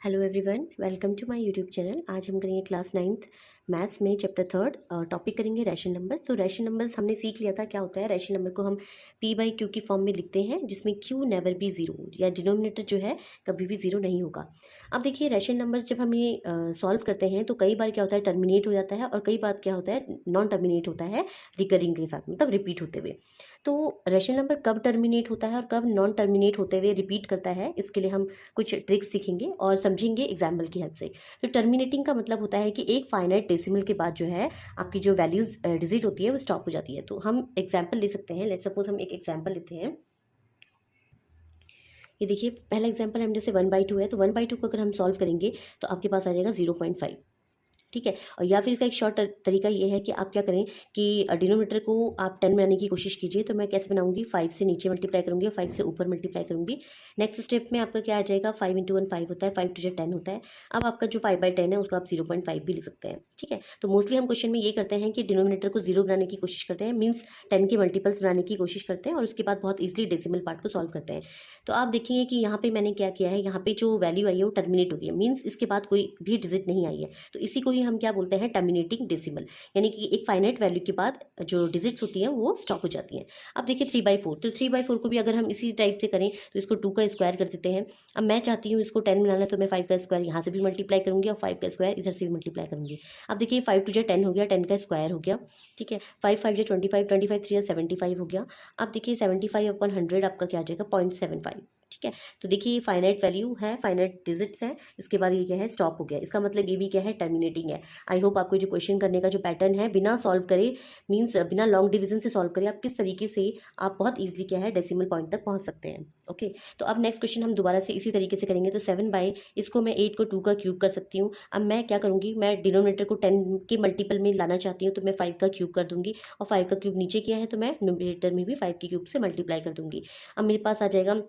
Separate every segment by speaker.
Speaker 1: Hello everyone, welcome to my YouTube channel. आज हम करेंगे क्लास 9th मैथ्स में चैप्टर 3 टॉपिक करेंगे रैशनल नंबर्स। तो रैशनल नंबर्स हमने सीख लिया था क्या होता है। रैशनल नंबर को हम p बाई क्यू की फॉर्म में लिखते हैं, जिसमें q नेवर बी ज़ीरो, या डिनोमिनेटर जो है कभी भी ज़ीरो नहीं होगा। अब देखिए, रैशनल नंबर्स जब हम ये सॉल्व करते हैं तो कई बार क्या होता है, टर्मिनेट हो जाता है, और कई बार क्या होता है, नॉन टर्मिनेट होता है रिकरिंग के साथ, मतलब रिपीट होते हुए। तो रैशनल नंबर कब टर्मिनेट होता है और कब नॉन टर्मिनेट होते हुए रिपीट करता है, इसके लिए हम कुछ ट्रिक्स सीखेंगे और समझेंगे एग्जाम्पल की हेल्प से। तो टर्मिनेटिंग का मतलब होता है कि एक फाइनाइट डेसिमल के बाद जो है आपकी जो वैल्यूज डिजिट होती है वो स्टॉप हो जाती है। तो हम एग्जाम्पल ले सकते हैं। लेट सपोज हम एक एग्जाम्पल लेते हैं। ये देखिए, पहला एग्जाम्पल हम जैसे 1/2 है, तो 1/2 को अगर हम सॉल्व करेंगे तो आपके पास आ जाएगा 0.5। ठीक है। और या फिर इसका एक शॉर्ट तरीका ये है कि आप क्या करें कि डिनोमिनेटर को आप 10 बनाने की कोशिश कीजिए। तो मैं कैसे बनाऊंगी, 5 से नीचे मल्टीप्लाई करूंगी और 5 से ऊपर मल्टीप्लाई करूंगी। नेक्स्ट स्टेप में आपका क्या आ जाएगा, 5 इंटू 1 5 होता है, 5 टू 10 होता है। अब आपका जो 5/10 है उसको आप 0.5 भी लिख सकते हैं। ठीक है। तो मोस्टली हम क्वेश्चन में ये करते हैं कि डिनोमिनेटर को 0 बनाने की कोशिश करते हैं, मीन्स 10 के मल्टीपल्स बनाने की कोशिश करते हैं, और उसके बाद बहुत ईजिली डेसिमल पार्ट को सॉल्व करते हैं। तो आप देखेंगे कि यहाँ पे मैंने क्या किया है, यहाँ पे जो वैल्यू आई है वो टर्मिनेट हो गई है, मीन्स इसके बाद कोई भी डिजिट नहीं आई है। तो इसी को ही हम क्या बोलते हैं, टर्मिनेटिंग डेसिमल। यानी कि एक फाइनाइट वैल्यू के बाद जो डिजिट्स होती हैं वो स्टॉप हो जाती हैं। अब देखिए 3/4, तो 3/4 को भी अगर हम इसी टाइप से करें तो इसको 2 का स्क्वायर कर देते हैं। अब मैं चाहती हूँ इसको 10 बनाना, तो मैं 5 का स्क्वायर यहाँ से भी मल्टीप्लाई करूँगी और 5 का स्क्वायर इधर से भी मल्टीप्लाई करूँगी। अब देखिए 5 टू 10 हो गया, 10 का स्क्वायर हो गया। ठीक है। 5 5 25, 25 3 75 हो गया। अब देखिए 75/100 आपका क्या आ जाएगा, 0.75। ठीक है। तो देखिए ये फाइनाइट वैल्यू है, फाइनाइट डिजिट्स है, इसके बाद ये क्या है, स्टॉप हो गया। इसका मतलब ये भी क्या है, टर्मिनेटिंग है। आई होप आपको जो क्वेश्चन करने का जो पैटर्न है, बिना सॉल्व करे, मीन्स बिना लॉन्ग डिवीजन से सॉल्व करे, आप किस तरीके से आप बहुत ईजिली क्या है डेसिमल पॉइंट तक पहुंच सकते हैं। ओके। तो अब नेक्स्ट क्वेश्चन हम दोबारा से इसी तरीके से करेंगे। तो 7 इसको मैं 8 को 2 का क्यूब कर सकती हूँ। अब मैं क्या करूँगी, मैं डिनोमिनेटर को 10 के मल्टीपल में लाना चाहती हूँ, तो मैं 5 का क्यूब कर दूंगी, और 5 का क्यूब नीचे किया है तो मैं न्यूमरेटर में भी 5 के क्यूब से मल्टीप्लाई कर दूंगी। अब मेरे पास आ जाएगा,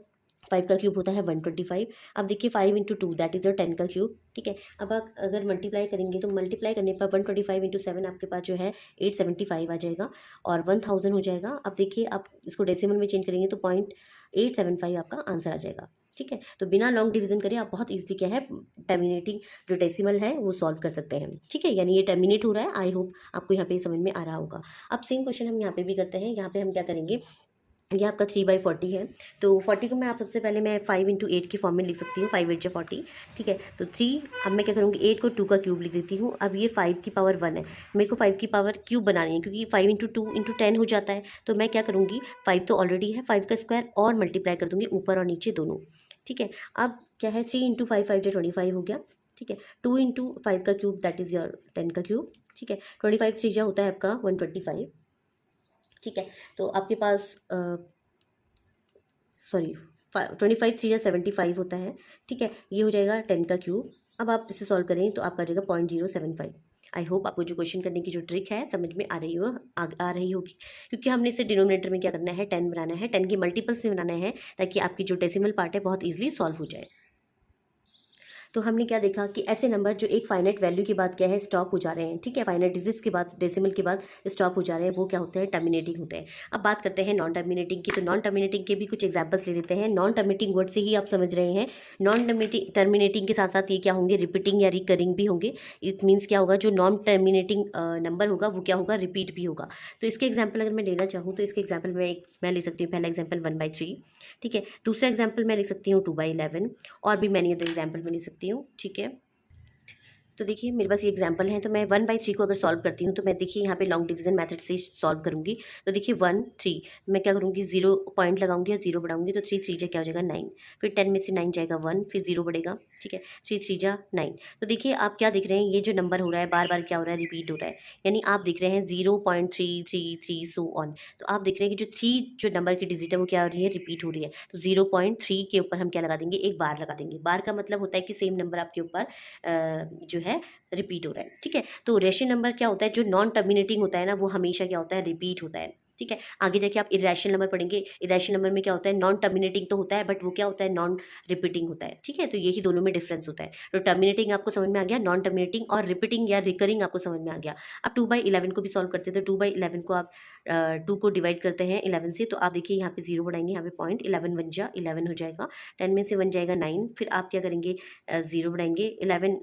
Speaker 1: 5 का क्यूब होता है 125। अब देखिए 5 इंटू 2 दैट इज़ 10 का क्यूब। ठीक है। अब आप अगर मल्टीप्लाई करेंगे तो मल्टीप्लाई करने पर 125 इंटू 7 आपके पास जो है 875 आ जाएगा, और 1000 हो जाएगा। अब देखिए आप इसको डेसिमल में चेंज करेंगे तो 0.875 आपका आंसर आ जाएगा। ठीक है। तो बिना लॉन्ग डिवीजन करे आप बहुत ईजिली क्या है, टर्मिनेटिंग जो डेसिमल है वो सॉल्व कर सकते हैं। ठीक है। यानी ये टर्मिनेट हो रहा है। आई होप आपको यहाँ पे समझ में आ रहा होगा। अब सेम क्वेश्चन हम यहाँ पे भी करते हैं। यहाँ पे हम क्या करेंगे, ये आपका 3/40 है। तो 40 को मैं आप सबसे पहले मैं 5 इंटू 8 की फॉर्म में लिख सकती हूँ, 5 8 40। ठीक है। तो 3, अब मैं क्या करूँगी, 8 को 2 का क्यूब लिख देती हूँ। अब ये 5 की पावर 1 है, मेरे को 5 की पावर क्यूब बनानी है, क्योंकि 5 इंटू 2 इंटू 10 हो जाता है। तो मैं क्या करूँगी, 5 तो ऑलरेडी है, 5 का स्क्वायर और मल्टीप्लाई कर दूँगी ऊपर और नीचे दोनों। ठीक है। अब क्या है, 3 इंटू 5 5 25 हो गया। ठीक है। 2 इंटू 5 का क्यूब दैट इज़ योर 10 का क्यूब। ठीक है। 25 3 होता है आपका 125। ठीक है। तो आपके पास सॉरी 25 3 75 होता है। ठीक है। ये हो जाएगा 10 का क्यूब। अब आप इसे सॉल्व करें तो आपका आ जाएगा 0.075। आई होप आपको जो क्वेश्चन करने की जो ट्रिक है समझ में आ रही हो, आ रही होगी, क्योंकि हमने इसे डिनोमिनेटर में क्या करना है, 10 बनाना है, 10 के मल्टीपल्स में बनाना है, ताकि आपकी जो डेसिमल पार्ट है बहुत ईजिली सॉल्व हो जाए। तो हमने क्या देखा कि ऐसे नंबर जो एक फाइनाइट वैल्यू के बाद क्या है, स्टॉप हो जा रहे हैं। ठीक है। फाइनाइट डिजिट्स के बाद, डेसिमल के बाद स्टॉप हो जा रहे हैं, वो क्या होते हैं, टर्मिनेटिंग होते हैं। अब बात करते हैं नॉन टर्मिनेटिंग की। तो नॉन टर्मिनेटिंग के भी कुछ एग्जांपल्स ले लेते हैं। नॉन टर्मिनेटिंग वर्ड से ही आप समझ रहे हैं। नॉन टर्मिनेटिंग के साथ साथ ये क्या होंगे, रिपीटिंग या रिकरिंग भी होंगे। इट मीन्स क्या होगा, जो नॉन टर्मिनेटिंग नंबर होगा वो क्या होगा, रिपीट भी होगा। तो इसके एग्जाम्पल अगर मैं लेना चाहूँ तो इसके एग्जाम्पल मैं ले सकती हूँ। पहला एग्जाम्पल 1/3। ठीक है। दूसरा एग्जाम्पल मैं ले सकती हूँ 2/11, और भी मैनी अदर एग्जाम्पल मैं ले सकती हूँ। ठीक है। तो देखिए मेरे पास ये एग्जांपल है। तो मैं 1/3 को अगर सॉल्व करती हूँ तो मैं देखिए यहाँ पे लॉन्ग डिवीजन मेथड से सॉल्व करूँगी। तो देखिए 1 3, मैं क्या करूँगी, 0 पॉइंट लगाऊंगी और 0 बढ़ाऊंगी, तो 3 3 क्या हो जाएगा 9। फिर 10 में से 9 जाएगा 1, फिर 0 बढ़ेगा। ठीक है। 3 3 9। तो देखिए आप क्या देख रहे हैं, ये जो नंबर हो रहा है बार बार क्या हो रहा है, रिपीट हो रहा है। यानी आप देख रहे हैं 0.333 सो ऑन। तो आप देख रहे हैं कि जो 3 जो नंबर की डिजिट है वो क्या हो रही है, रिपीट हो रही है। तो 0.3 के ऊपर हम क्या लगा देंगे, एक बार लगा देंगे। बार का मतलब होता है कि सेम नंबर आपके ऊपर जो है रिपीट हो रहा है। ठीक है। तो रेशनल नंबर क्या होता है, जो नॉन टर्मिनेटिंग होता है ना, वो हमेशा क्या होता है, रिपीट होता है। ठीक है। आगे जाके आप इरेशनल नंबर पढ़ेंगे। इरेशनल नंबर में क्या होता है, नॉन टर्मिनेटिंग तो होता है बट वो क्या होता है, नॉन रिपीटिंग होता है। ठीक है, तो यही दोनों में डिफरेंस होता है। तो टर्मिनेटिंग आपको समझ में आ गया, नॉन टर्मिनेटिंग और रिपीटिंग या रिकरिंग आपको समझ में आ गया। अब 2/11 को भी सॉल्व करते हैं। तो 2/11 को आप 2 को डिवाइड करते हैं 11 से, तो आप देखिए यहाँ पे 0 बढ़ाएंगे, यहाँ पे पॉइंट 11 1 जा 11 हो जाएगा, 10 में से 1 जाएगा 9, फिर आप क्या करेंगे 0 बढ़ाएंगे, 11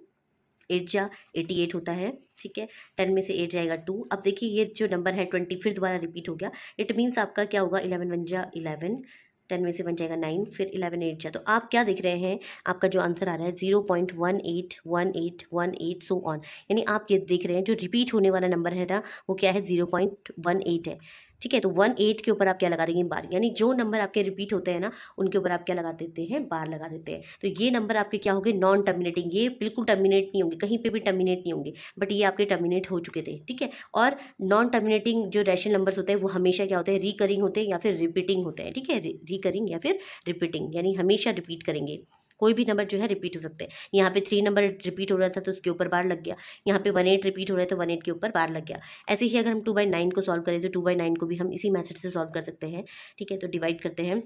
Speaker 1: 8 जा 88 होता है। ठीक है, 10 में से 8 जाएगा 2। अब देखिए ये जो नंबर है 20 फिर दोबारा रिपीट हो गया। इट मीन्स आपका क्या होगा, 11 1 जा 11, 10 में से 1 जाएगा 9, फिर 11 8 जा। तो आप क्या देख रहे हैं, आपका जो आंसर आ रहा है 0.181818 सो ऑन। यानी आप ये देख रहे हैं जो रिपीट होने वाला नंबर है ना, वो क्या है, 0.18 है। ठीक है, तो 18 के ऊपर आप क्या लगा देंगे, बार। यानी जो नंबर आपके रिपीट होते हैं ना, उनके ऊपर आप क्या लगा देते हैं, बार लगा देते हैं। तो ये नंबर आपके क्या होंगे, नॉन टर्मिनेटिंग। ये बिल्कुल टर्मिनेट नहीं होंगे, कहीं पे भी टर्मिनेट नहीं होंगे, बट ये आपके टर्मिनेट हो चुके थे। ठीक है, और नॉन टर्मिनेटिंग जो रैशनल नंबर्स होते हैं वो हमेशा क्या होते हैं, रिकरिंग होते हैं या फिर रिपीटिंग होते हैं। ठीक है, रिकरिंग या फिर रिपीटिंग, यानी हमेशा रिपीट करेंगे। कोई भी नंबर जो है रिपीट हो सकते हैं। यहाँ पे 3 नंबर रिपीट हो रहा था तो उसके ऊपर बार लग गया, यहाँ पे 18 रिपीट हो रहा है तो 18 के ऊपर बार लग गया। ऐसे ही अगर हम 2/9 को सॉल्व करें तो 2/9 को भी हम इसी मेथड से सॉल्व कर सकते हैं। ठीक है, तो डिवाइड करते हैं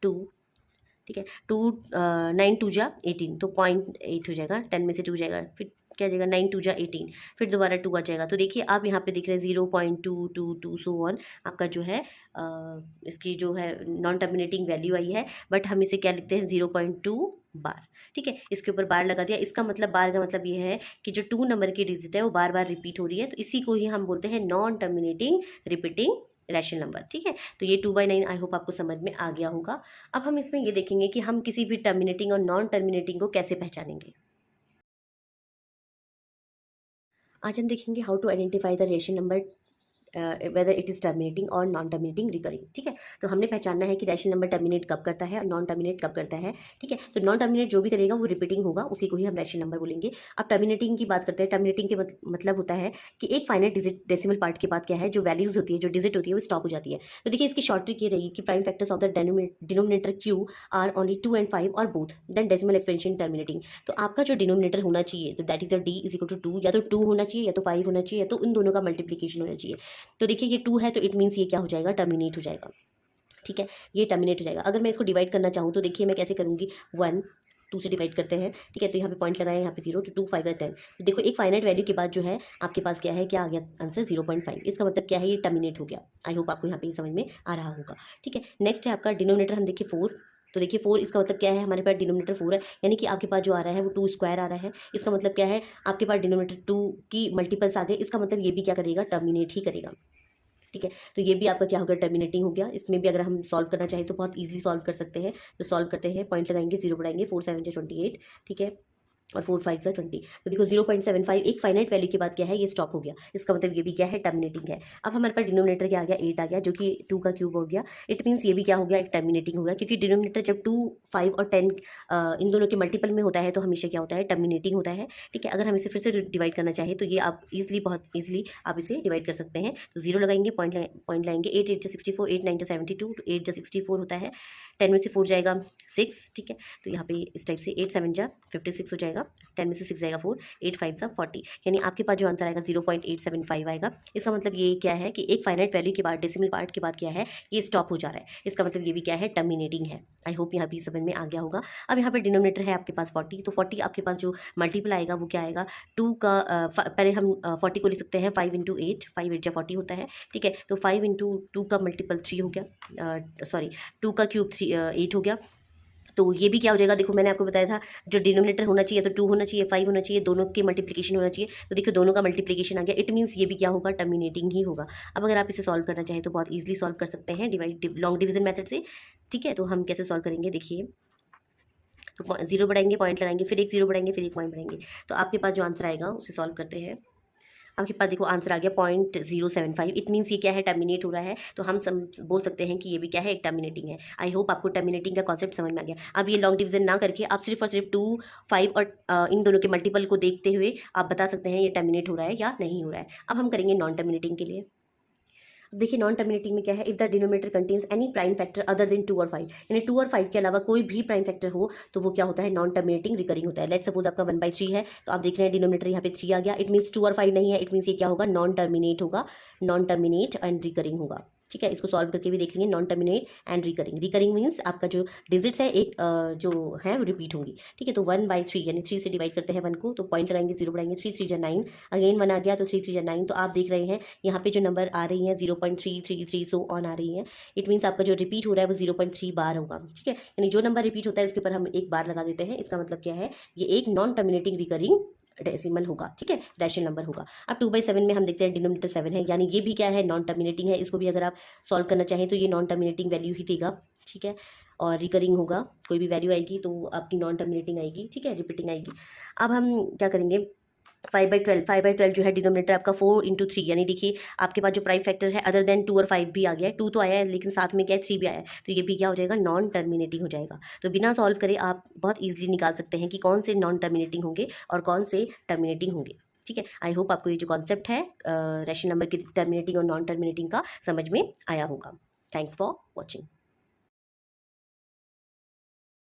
Speaker 1: 2। ठीक है, 9 2 जा 18, तो 0.8 हो जाएगा, 10 में से 2 जाएगा, फिर क्या जाएगा 9 2 जा 18, फिर दोबारा 2 आ जाएगा। तो देखिए आप यहाँ पे देख रहे हैं 0.222 सो वन आपका जो है इसकी जो है नॉन टर्मिनेटिंग वैल्यू आई है, बट हम इसे क्या लिखते हैं 0.2 बार। ठीक है, इसके ऊपर बार लगा दिया। इसका मतलब, बार का मतलब ये है कि जो 2 नंबर की डिजिट है वो बार बार रिपीट हो रही है, तो इसी को ही हम बोलते हैं non terminating repeating rational number. ठीक है, तो ये 2/9 आई होप आपको समझ में आ गया होगा। अब हम इसमें ये देखेंगे कि हम किसी भी टर्मिनेटिंग और नॉन टर्मिनेटिंग को कैसे पहचानेंगे। आज हम देखेंगे how to identify the rational number whether it is terminating or non terminating recurring. ठीक है, तो हमने पहचानना है कि रैशनल नंबर टर्मिनेट कब करता है और नॉन टर्मिनेट कब करता है। ठीक है, तो नॉन टर्मिनेट जो भी करेगा वो रिपीटिंग होगा, उसी को ही हम रैशनल नंबर बोलेंगे। अब टर्मिनेटिंग की बात करते हैं। टर्मिनेटिंग के मतलब होता है कि एक फाइनाइट डिजिट डेसिमल पार्ट के बाद क्या है, जो वैल्यूज होती है, जो डिजिट होती है वो स्टॉप हो जाती है। तो देखिए इसकी शॉर्ट ट्रिक ये रही कि prime factors of the denominator Q are only 2 and 5 or both, then decimal expansion terminating. तो आपका जो डिनोमिनेटर होना चाहिए, तो that is the D is equal to 2, या तो 2 होना चाहिए या तो 5 होना चाहिए, या तो इन दोनों का मल्टीप्लीकेशन होना चाहिए। तो देखिए ये 2 है तो इट मीन्स ये क्या हो जाएगा, टर्मिनेट हो जाएगा। ठीक है, ये टर्मिनेट हो जाएगा। अगर मैं इसको डिवाइड करना चाहूँ तो देखिए मैं कैसे करूँगी, 1 2 से डिवाइड करते हैं। ठीक है, तो यहाँ पे पॉइंट लगाए, यहाँ पे 0, तो 2 5 10। तो देखो एक फाइनाइट वैल्यू के बाद जो है आपके पास क्या है, क्या आ गया आंसर 0.5। इसका मतलब क्या है, ये टर्मिनेट हो गया। आई होप आपको यहाँ पे समझ में आ रहा होगा। ठीक है, नेक्स्ट है आपका डिनोमिनेटर। हम देखिए 4, तो देखिए 4 इसका मतलब क्या है, हमारे पास डिनोमिनेटर 4 है, यानी कि आपके पास जो आ रहा है वो 2 स्क्वायर आ रहा है। इसका मतलब क्या है, आपके पास डिनोमिनेटर 2 की मल्टीपल्स आ गए। इसका मतलब ये भी क्या करेगा, टर्मिनेट ही करेगा। ठीक है, तो ये भी आपका क्या हो गया, टर्मिनेटिंग हो गया। इसमें भी अगर हम सॉल्व करना चाहें तो बहुत इजीली सॉल्व कर सकते हैं। तो सॉल्व करते हैं, पॉइंट लगाएंगे, 0 बढ़ाएंगे, 4 7 28। ठीक है, और 4 5 से 20। तो देखो 0.75 एक फाइनाइट वैल्यू के बाद क्या है, ये स्टॉप हो गया। इसका मतलब ये भी क्या है, टर्मिनेटिंग है। अब हमारे पास डिनोमिनेटर क्या आ गया, 8 आ गया, जो कि 2 का क्यूब हो गया। इट मीन्स ये भी क्या हो गया, एक टर्मिनेटिंग हो गया, क्योंकि डिनोमिनेटर जब 2 5 और 10 इन दोनों के मल्टीपल में होता है तो हमेशा क्या होता है, टर्मिनेटिंग होता है। ठीक है, अगर हम इसे फिर से डिवाइड करना चाहें तो ये आप इजिली, बहुत इजिली आप इसे डिवाइड कर सकते हैं। तो 0 लगाएंगे, पॉइंट लाएंगे, 8 8 64, 8 9 72, तो 8 64 होता है, 10 में से 4 जाएगा 6। ठीक है, तो यहाँ पे इस टाइप से 8 7 56 हो जाएगा, 10 में से 6 जाएगा 4, 8 5 40, यानी आपके पास जो आंसर आएगा 0.875 आएगा। इसका मतलब ये क्या है कि एक फाइनाइट वैल्यू के बाद, डेसिमल पार्ट के बाद क्या है, ये स्टॉप हो जा रहा है। इसका मतलब ये भी क्या है, टर्मिनेटिंग है। आई होप यहाँ भी समझ में आ गया होगा। अब यहाँ पर डिनोमिनेटर है आपके पास 40, तो 40 आपके पास जो मल्टीपल आएगा वो क्या आएगा, 2 का पहले हम 40 को लिख सकते हैं 5 × 8, 5 8 40 होता है। ठीक है, तो 5 × 2 का मल्टीपल 3 हो गया, सॉरी 2 का क्यूब 8 हो गया। तो ये भी क्या हो जाएगा, देखो मैंने आपको बताया था जो डिनोमिनेटर होना चाहिए तो 2 होना चाहिए, 5 होना चाहिए, दोनों के मल्टीप्लिकेशन होना चाहिए। तो देखो दोनों का मल्टीप्लिकेशन आ गया, इट मीन्स ये भी क्या होगा, टर्मिनेटिंग ही होगा। अब अगर आप इसे सॉल्व करना चाहें तो बहुत ईजिली सॉल्व कर सकते हैं लॉन्ग डिवीजन मेथड से। ठीक है, तो हम कैसे सॉल्व करेंगे, देखिए तो 0 बढ़ाएंगे, पॉइंट लगाएंगे, फिर एक 0 बढ़ाएंगे, फिर एक पॉइंट बढ़ाएंगे, तो आपके पास जो आंसर आएगा उसे सॉल्व करते हैं। आपके पास देखो आंसर आ गया 0.075। इट मीन्स ये क्या है, टर्मिनेट हो रहा है। तो हम बोल सकते हैं कि ये भी क्या है, एक टर्मिनेटिंग है। आई होप आपको टर्मिनेटिंग का कॉन्सेप्ट समझ में आ गया। अब ये लॉन्ग डिवीजन ना करके आप सिर्फ और सिर्फ 2 5 और इन दोनों के मल्टीपल को देखते हुए आप बता सकते हैं ये टर्मिनेट हो रहा है या नहीं हो रहा है। अब हम करेंगे नॉन टर्मिनेटिंग के लिए। अब देखिए नॉन टर्मिनेटिंग में क्या है, if the denominator contains any prime factor other than 2 और 5, यानी 2 और 5 के अलावा कोई भी प्राइम फैक्टर हो तो वो क्या होता है, नॉन टर्मिनेटिंग रिकरिंग होता है। लेट्स सपोज आपका 1/3 है, तो आप देख रहे हैं डिनोमिनेटर यहाँ पे 3 आ गया, इट मीन्स 2 और 5 नहीं है, इट मीन्स ये क्या होगा, नॉन टर्मिनेट होगा, नॉन टर्मिनेट एंड रिकरिंग होगा। ठीक है, इसको सॉल्व करके भी देख लेंगे। Non terminate and recurring, recurring means आपका जो डिजिट्स है एक जो है वो रिपीट होंगी। ठीक है, तो 1/3 यानी 3 से डिवाइड करते हैं 1 को, तो पॉइंट लगाएंगे, 0 बढ़ाएंगे, 3 3 जा 9, अगेन 1 आ गया तो 3 3 जा 9। तो आप देख रहे हैं यहाँ पे जो नंबर आ रही हैं 0.333 सो ऑन आ रही हैं। इट मीन्स आपका जो रिपीट हो रहा है वो 0.3 बार होगा। ठीक है, यानी जो नंबर रिपीट होता है उसके ऊपर हम एक बार लगा देते हैं। इसका मतलब क्या है, ये एक नॉन टर्मिनेटिंग रिकरिंग डेसिमल होगा। ठीक है, रैशनल नंबर होगा। अब 2/7 में हम देखते हैं डिनोमिनेटर 7 है, यानी ये भी क्या है, नॉन टर्मिनेटिंग है। इसको भी अगर आप सॉल्व करना चाहें तो ये नॉन टर्मिनेटिंग वैल्यू ही देगा। ठीक है, और रिकरिंग होगा, कोई भी वैल्यू आएगी तो आपकी नॉन टर्मिनेटिंग आएगी। ठीक है, रिपीटिंग आएगी। अब हम क्या करेंगे, 5/12 जो है डिनोमिनेटर आपका 4 × 3, यानी देखिए आपके पास जो प्राइम फैक्टर है अदर देन 2 और 5 भी आ गया है। 2 तो आया है लेकिन साथ में क्या है, 3 भी आया है, तो ये भी क्या हो जाएगा, नॉन टर्मिनेटिंग हो जाएगा। तो बिना सॉल्व करे आप बहुत ईजिली निकाल सकते हैं कि कौन से नॉन टर्मिनेटिंग होंगे और कौन से टर्मिनेटिंग होंगे। ठीक है, आई होप आपको ये जो कॉन्सेप्ट है रैशनल नंबर की टर्मिनेटिंग और नॉन टर्मिनेटिंग का समझ में आया होगा। Thanks for watching.